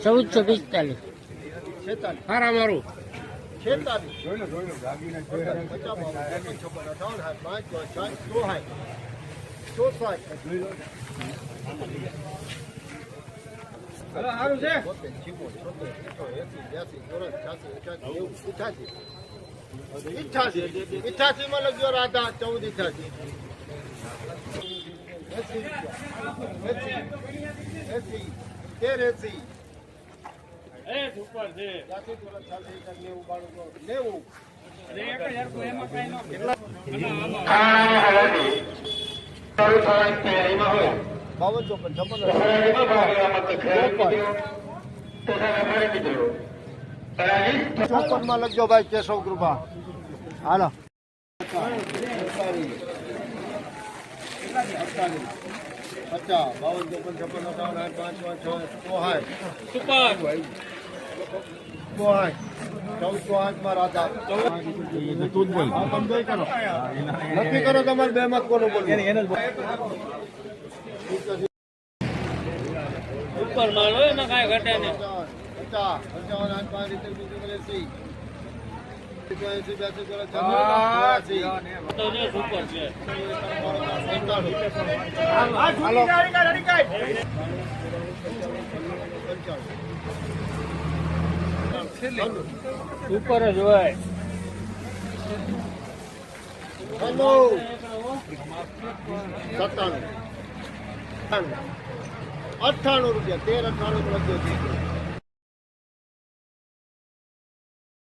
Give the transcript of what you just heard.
1445 હારા મારું 88 માં લખજો રાધા 1488 54 માં લખજો ભાઈ કેશવ કૃપા હાલો 14 કરો તમારે બે મત કોનું બોલ ઉપર માલ હોય ને કાંઈ ઘટે નહીં 50 ઉપર જ હોય 98 રૂપિયા 13 98 લખ્યો છે